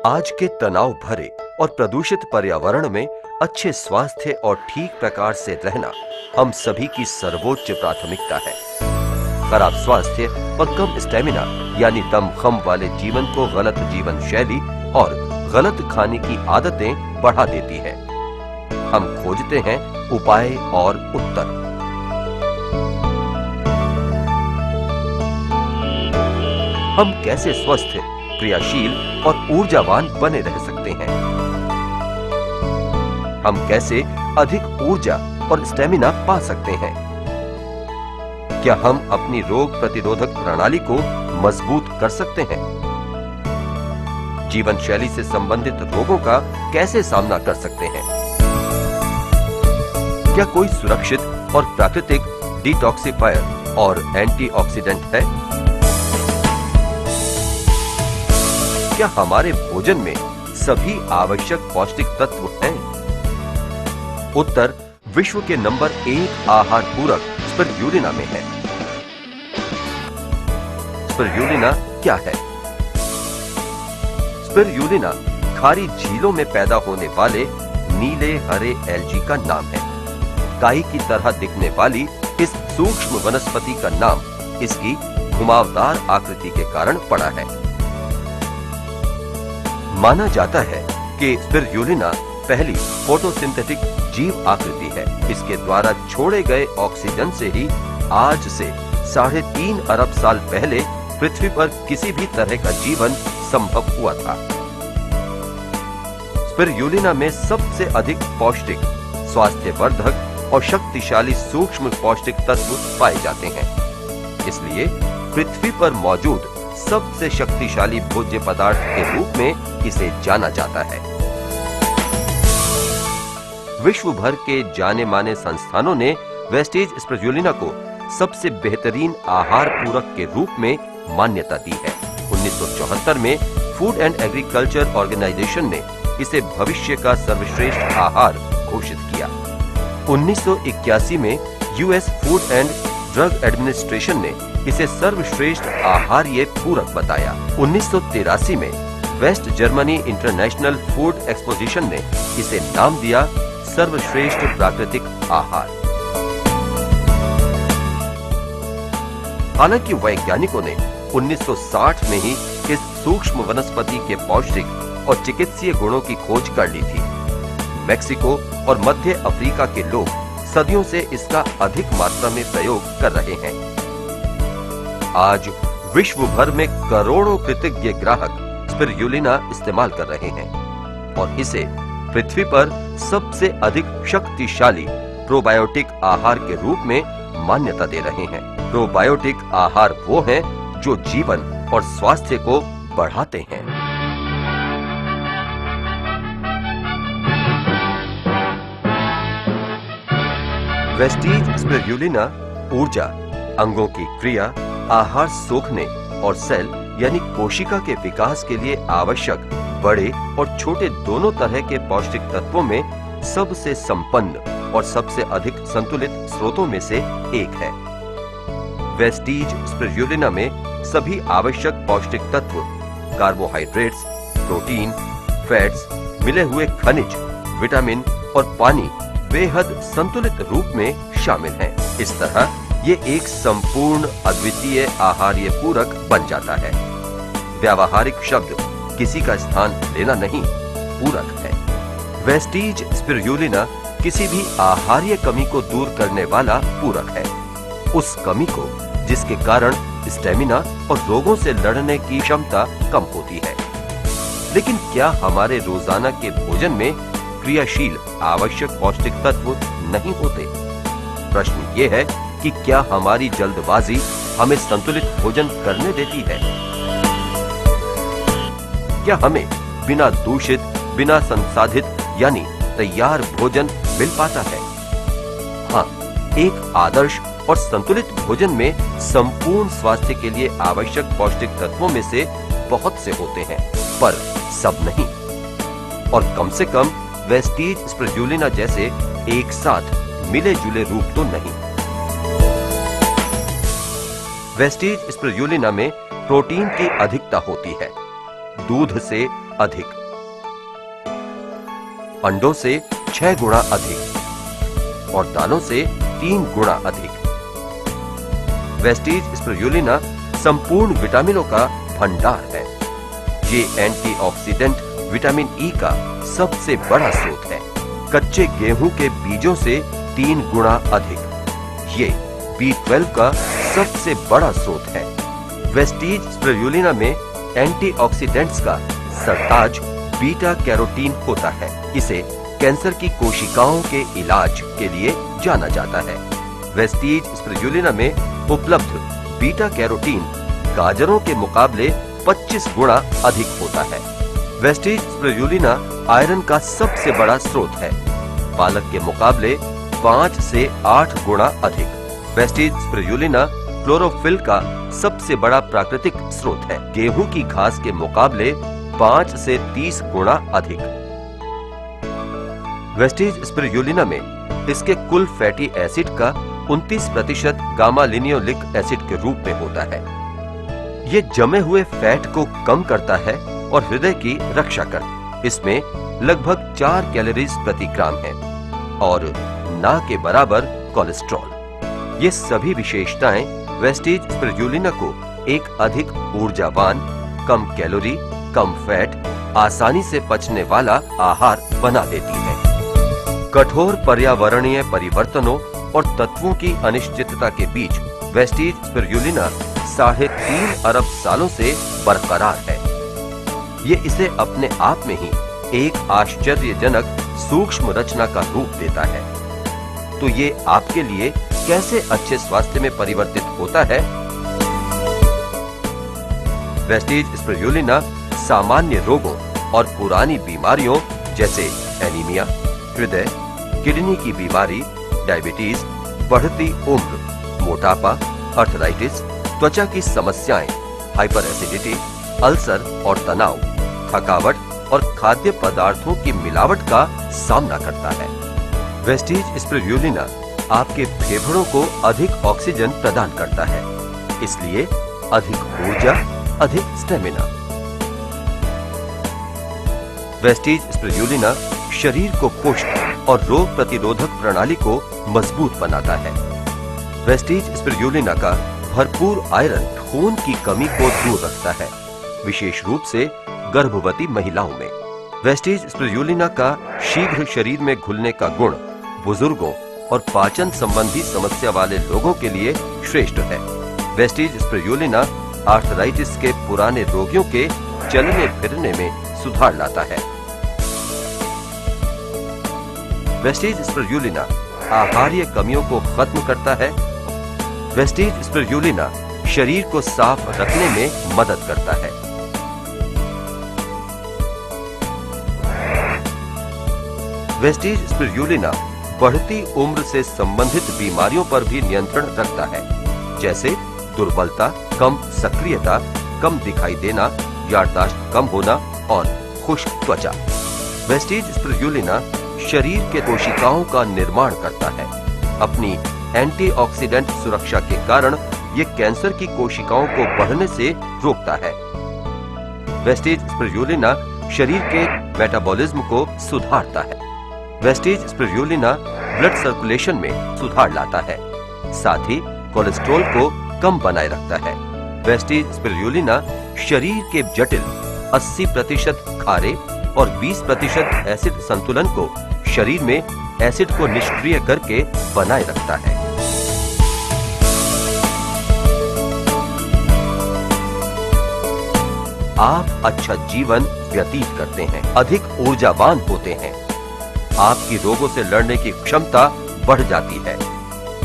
आज के तनाव भरे और प्रदूषित पर्यावरण में अच्छे स्वास्थ्य और ठीक प्रकार से रहना हम सभी की सर्वोच्च प्राथमिकता है। खराब स्वास्थ्य और कम स्टेमिना यानी दमखम वाले जीवन को गलत जीवन शैली और गलत खाने की आदतें बढ़ा देती है। हम खोजते हैं उपाय और उत्तर। हम कैसे स्वस्थ, क्रियाशील और ऊर्जावान बने रह सकते हैं? हम कैसे अधिक ऊर्जा और स्टेमिना पा सकते हैं? क्या हम अपनी रोग प्रतिरोधक प्रणाली को मजबूत कर सकते हैं? जीवन शैली से संबंधित रोगों का कैसे सामना कर सकते हैं? क्या कोई सुरक्षित और प्राकृतिक डिटॉक्सिफायर और एंटीऑक्सीडेंट है? क्या हमारे भोजन में सभी आवश्यक पौष्टिक तत्व हैं? उत्तर विश्व के नंबर 1 आहार पूरक स्पिरुलिना में है। स्पिरुलिना क्या है? स्पिरुलिना खारी झीलों में पैदा होने वाले नीले हरे एल्गी का नाम है। काई की तरह दिखने वाली इस सूक्ष्म वनस्पति का नाम इसकी घुमावदार आकृति के कारण पड़ा है। माना जाता है कि स्पिरुलिना पहली फोटोसिंथेटिक जीव आकृति है। इसके द्वारा छोड़े गए ऑक्सीजन से ही आज से 3.5 अरब साल पहले पृथ्वी पर किसी भी तरह का जीवन संभव हुआ था। स्पिरुलिना में सबसे अधिक पौष्टिक, स्वास्थ्यवर्धक और शक्तिशाली सूक्ष्म पौष्टिक तत्व पाए जाते हैं। इसलिए पृथ्वी पर मौजूद सबसे शक्तिशाली भोज्य पदार्थ के रूप में इसे जाना जाता है। विश्व भर के जाने माने संस्थानों ने वेस्टेज स्पिरुलिना को सबसे बेहतरीन आहार पूरक के रूप में मान्यता दी है। 1974 में फूड एंड एग्रीकल्चर ऑर्गेनाइजेशन ने इसे भविष्य का सर्वश्रेष्ठ आहार घोषित किया। 1981 में US Food and Drug Administration ने इसे सर्वश्रेष्ठ आहार्य पूरक बताया। 1983 में West Germany International Food Exposition ने इसे नाम दिया सर्वश्रेष्ठ प्राकृतिक आहार। हालांकि वैज्ञानिकों ने 1960 में ही इस सूक्ष्म वनस्पति के पौष्टिक और चिकित्सीय गुणों की खोज कर ली थी। मेक्सिको और मध्य अफ्रीका के लोग सदियों से इसका अधिक मात्रा में प्रयोग कर रहे हैं। आज विश्व भर में करोड़ों कृतज्ञ ग्राहक स्पिरुलिना इस्तेमाल कर रहे हैं और इसे पृथ्वी पर सबसे अधिक शक्तिशाली प्रोबायोटिक आहार के रूप में मान्यता दे रहे हैं। प्रोबायोटिक आहार वो हैं जो जीवन और स्वास्थ्य को बढ़ाते हैं। वेस्टेज स्पिरुलिना ऊर्जा, अंगों की क्रिया, आहार सोखने और सेल यानी कोशिका के विकास के लिए आवश्यक बड़े और छोटे दोनों तरह के पौष्टिक तत्वों में सबसे संपन्न और सबसे अधिक संतुलित स्रोतों में से एक है। वेस्टेज स्पिरुलिना में सभी आवश्यक पौष्टिक तत्व, कार्बोहाइड्रेट्स, प्रोटीन, फैट्स, मिले हुए खनिज, विटामिन और पानी बेहद संतुलित रूप में शामिल हैं। इस तरह ये एक संपूर्ण अद्वितीय आहार्य पूरक बन जाता है। व्यावहारिक शब्द किसी का स्थान लेना नहीं, पूरक है। वेस्टेज स्पिरुलिना किसी भी आहार्य कमी को दूर करने वाला पूरक है। उस कमी को जिसके कारण स्टेमिना और रोगों से लड़ने की क्षमता कम होती है। लेकिन क्या हमारे रोजाना के भोजन में क्रियाशील आवश्यक पौष्टिक तत्व नहीं होते? प्रश्न ये है कि क्या हमारी जल्दबाजी हमें संतुलित भोजन करने देती है? क्या हमें बिना दूषित, बिना संसाधित यानी तैयार भोजन मिल पाता है? हाँ, एक आदर्श और संतुलित भोजन में संपूर्ण स्वास्थ्य के लिए आवश्यक पौष्टिक तत्वों में से बहुत से होते हैं, पर सब नहीं। और कम से कम वेस्टेज स्पिरुलिना जैसे एक साथ मिले जुले रूप तो नहीं। वेस्टेज स्पिरुलिना में प्रोटीन की अधिकता होती है। दूध से अधिक, अंडों से 6 गुना अधिक और दालों से 3 गुना अधिक। वेस्टीज स्पिरुलिना संपूर्ण विटामिनों का भंडार है। ये एंटीऑक्सीडेंट विटामिन ई का सबसे बड़ा स्रोत है। कच्चे गेहूं के बीजों से 3 गुना अधिक। ये B12 का सबसे बड़ा स्रोत है। वेस्टीज स्पिरुलिना में एंटीऑक्सीडेंट्स का सरताज बीटा कैरोटीन होता है। इसे कैंसर की कोशिकाओं के इलाज के लिए जाना जाता है। वेस्टीज स्पिरुलिना में उपलब्ध बीटा कैरोटीन गाजरों के मुकाबले 25 गुना अधिक होता है। वेस्टीज स्पिरुलिना आयरन का सबसे बड़ा स्रोत है, पालक के मुकाबले 5 से 8 गुना अधिक। वेस्टीज स्पिरुलिना क्लोरोफिल का सबसे बड़ा प्राकृतिक स्रोत है, गेहूं की घास के मुकाबले 5 से 30 गुना अधिक। वेस्टीज स्पिरुलिना में इसके कुल फैटी एसिड का 29% गामा लिनियोलिक एसिड के रूप में होता है। ये जमे हुए फैट को कम करता है और हृदय की रक्षा करता है। इसमें लगभग 4 कैलोरीज प्रति ग्राम है और ना के बराबर कोलेस्ट्रॉल। ये सभी विशेषताएं वेस्टीज स्पिरुलिना को एक अधिक ऊर्जावान, कम कैलोरी, कम फैट, आसानी से पचने वाला आहार बना देती है। कठोर पर्यावरणीय परिवर्तनों और तत्वों की अनिश्चितता के बीच वेस्टीज स्पिरुलिना 3.5 अरब सालों से बरकरार है। ये इसे अपने आप में ही एक आश्चर्यजनक सूक्ष्म रचना का रूप देता है। तो ये आपके लिए कैसे अच्छे स्वास्थ्य में परिवर्तित होता है? वेस्टीज स्पिरुलिना सामान्य रोगों और पुरानी बीमारियों जैसे एनीमिया, हृदय, किडनी की बीमारी, डायबिटीज, बढ़ती उम्र, मोटापा, अर्थराइटिस, त्वचा की समस्याएं, हाइपर एसिडिटी, अल्सर और तनाव, थकावट और खाद्य पदार्थों की मिलावट का सामना करता है। वेस्टीज स्पिरुलिना आपके फेफड़ों को अधिक ऑक्सीजन प्रदान करता है, इसलिए अधिक ऊर्जा, अधिक स्टेमिना। वेस्टीज स्पिरुलिना शरीर को पुष्ट और रोग प्रतिरोधक प्रणाली को मजबूत बनाता है। वेस्टीज स्पिरुलिना का भरपूर आयरन खून की कमी को दूर रखता है, विशेष रूप से गर्भवती महिलाओं में। वेस्टीज स्पिरुलिना का शीघ्र शरीर में घुलने का गुण बुजुर्गों और पाचन संबंधी समस्या वाले लोगों के लिए श्रेष्ठ है। वेस्टीज स्पिरुलिना आर्थराइटिस के पुराने रोगियों के चलने फिरने में सुधार लाता है। वेस्टीज स्पिरुलिना आहार्य कमियों को खत्म करता है। वेस्टीज स्पिरुलिना शरीर को साफ रखने में मदद करता है। वेस्टीज स्पिरुलिना बढ़ती उम्र से संबंधित बीमारियों पर भी नियंत्रण रखता है, जैसे दुर्बलता, कम सक्रियता, कम दिखाई देना, याददाश्त कम होना और खुश्क त्वचा। वेस्टीज स्पिरुलिना शरीर के कोशिकाओं का निर्माण करता है। अपनी एंटीऑक्सीडेंट सुरक्षा के कारण ये कैंसर की कोशिकाओं को बढ़ने से रोकता है। वेस्टीज स्पिरुलिना शरीर के मेटाबॉलिज्म को सुधारता है। वेस्टीज स्पिरुलिना ब्लड सर्कुलेशन में सुधार लाता है, साथ ही कोलेस्ट्रॉल को कम बनाए रखता है। वेस्टीज स्पिरुलिना शरीर के जटिल 80% खारे और 20% एसिड संतुलन को शरीर में एसिड को निष्क्रिय करके बनाए रखता है। आप अच्छा जीवन व्यतीत करते हैं, अधिक ऊर्जावान होते हैं, आपकी रोगों से लड़ने की क्षमता बढ़ जाती है,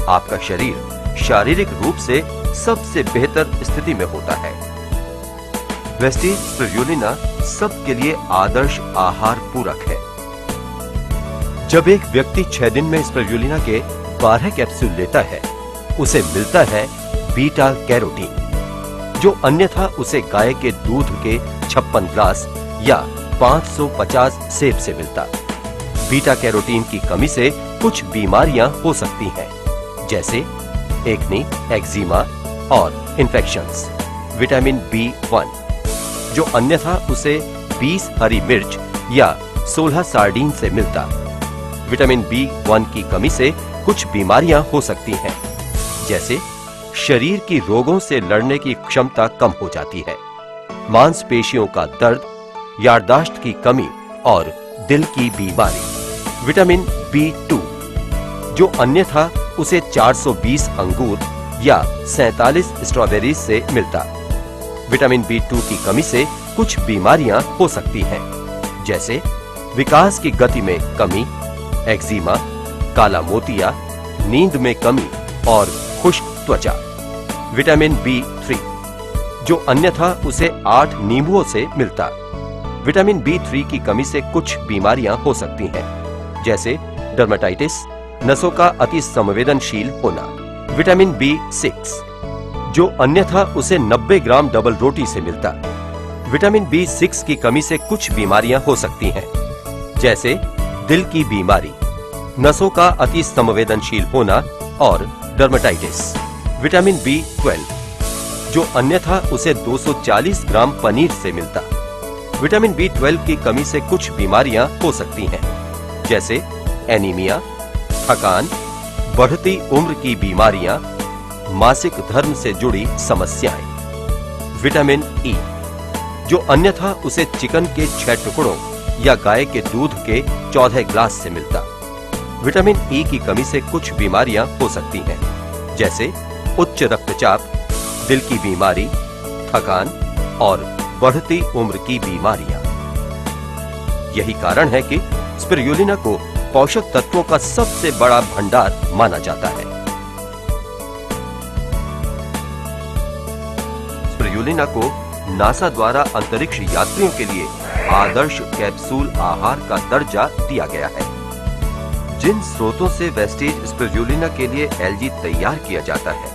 आपका शरीर शारीरिक रूप से सबसे बेहतर स्थिति में होता है। वेस्टीज स्पिरुलिना सबके लिए आदर्श आहार पूरक है। जब एक व्यक्ति 6 दिन में स्पिरुलिना के 12 कैप्सूल लेता है, उसे मिलता है बीटा कैरोटीन, जो अन्यथा उसे गाय के दूध के 56 ग्लास या 550 सेब से मिलता। बीटा कैरोटीन की कमी से कुछ बीमारियां हो सकती हैं, जैसे एक्ने, एक्जिमा और इन्फेक्शंस। विटामिन B1, जो अन्यथा उसे 20 हरी मिर्च या 16 सार्डिन से मिलता। विटामिन B1 की कमी से कुछ बीमारियां हो सकती हैं, जैसे शरीर की रोगों से लड़ने की क्षमता कम हो जाती है, मांसपेशियों का दर्द, याददाश्त की कमी और दिल की बीमारी। विटामिन B2 जो अन्यथा उसे 420 अंगूर या 47 स्ट्रॉबेरीज से मिलता। विटामिन B2 की कमी से कुछ बीमारियां हो सकती हैं, जैसे विकास की गति में कमी, एक्जिमा, काला मोतिया, नींद में कमी और खुश्क त्वचा। विटामिन B3 जो अन्यथा उसे 8 नींबुओं से मिलता। विटामिन B3 की कमी से कुछ बीमारियां हो सकती हैं, जैसे डर्मेटाइटिस, नसों का अति संवेदनशील होना। विटामिन B6 जो अन्यथा उसे 90 ग्राम डबल रोटी से मिलता। विटामिन B6 की कमी से कुछ बीमारियां हो सकती हैं, जैसे दिल की बीमारी, नसों का अति संवेदनशील होना और डर्मेटाइटिस। विटामिन B12 जो अन्यथा उसे 240 ग्राम पनीर से मिलता। विटामिन B12 की कमी से कुछ बीमारियां हो सकती हैं, जैसे एनीमिया, थकान, बढ़ती उम्र की बीमारियां, मासिक धर्म से जुड़ी समस्याएं। विटामिन E जो अन्यथा उसे चिकन के 6 टुकड़ों या गाय के दूध के 14 ग्लास से मिलता। विटामिन E की कमी से कुछ बीमारियां हो सकती हैं, जैसे उच्च रक्तचाप, दिल की बीमारी, थकान और बढ़ती उम्र की बीमारियां। यही कारण है कि स्पिरुलिना को पोषक तत्वों का सबसे बड़ा भंडार माना जाता है। स्पिरुलिना को नासा द्वारा अंतरिक्ष यात्रियों के लिए आदर्श कैप्सूल आहार का दर्जा दिया गया है। जिन स्रोतों से वेस्टेज स्पिरुलिना के लिए एल्गी तैयार किया जाता है,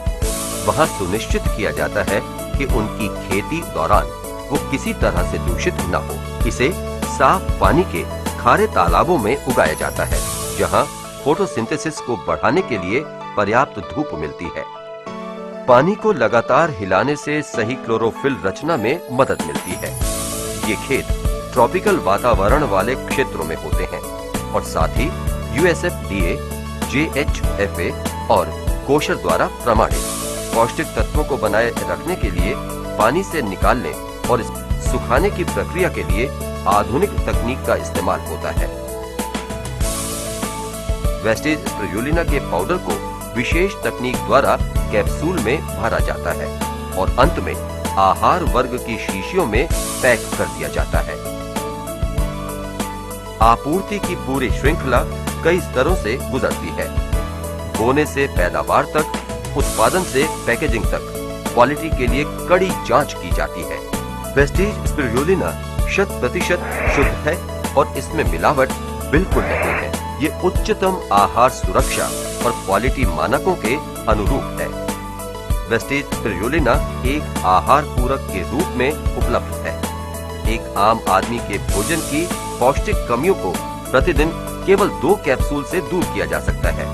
वहां सुनिश्चित किया जाता है कि उनकी खेती दौरान वो किसी तरह से दूषित न हो। इसे साफ पानी के खारे तालाबों में उगाया जाता है, जहां फोटोसिंथेसिस को बढ़ाने के लिए पर्याप्त धूप मिलती है। पानी को लगातार हिलाने से सही क्लोरोफिल रचना में मदद मिलती है। ये खेत ट्रॉपिकल वातावरण वाले क्षेत्रों में होते हैं और साथ ही USFDA, JHFA और कोशर द्वारा प्रमाणित। पौष्टिक तत्वों को बनाए रखने के लिए पानी से निकालने और सुखाने की प्रक्रिया के लिए आधुनिक तकनीक का इस्तेमाल होता है। वेस्टेज स्पिरुलिना के पाउडर को विशेष तकनीक द्वारा कैप्सूल में भरा जाता है और अंत में आहार वर्ग की शीशियों में पैक कर दिया जाता है। आपूर्ति की पूरी श्रृंखला कई स्तरों से गुजरती है, बोने से पैदावार तक, उत्पादन से पैकेजिंग तक। क्वालिटी के लिए कड़ी जांच की जाती है। वेस्टेज स्पिरुलिना 100% शुद्ध है और इसमें मिलावट बिल्कुल नहीं है। ये उच्चतम आहार सुरक्षा और क्वालिटी मानकों के अनुरूप है। वेस्टेज स्पिरुलिना एक आहार पूरक के रूप में उपलब्ध है। एक आम आदमी के भोजन की पौष्टिक कमियों को प्रतिदिन केवल 2 कैप्सूल से दूर किया जा सकता है।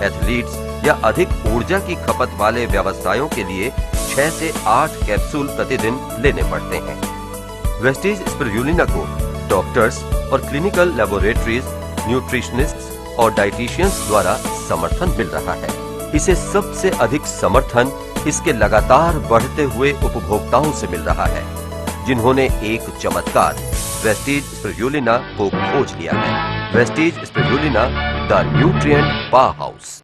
एथलीट्स या अधिक ऊर्जा की खपत वाले व्यवसायों के लिए 6 से 8 कैप्सूल प्रतिदिन लेने पड़ते हैं। वेस्टेज स्पिरुलिना को डॉक्टर्स और क्लिनिकल लेबोरेटरीज, न्यूट्रिशनिस्ट्स और डाइटिशियंस द्वारा समर्थन मिल रहा है। इसे सबसे अधिक समर्थन इसके लगातार बढ़ते हुए उपभोक्ताओं से मिल रहा है, जिन्होंने एक चमत्कार वेस्टेज स्पिरुलिना को खोज लिया है। Wastage spirulina, the nutrient powerhouse.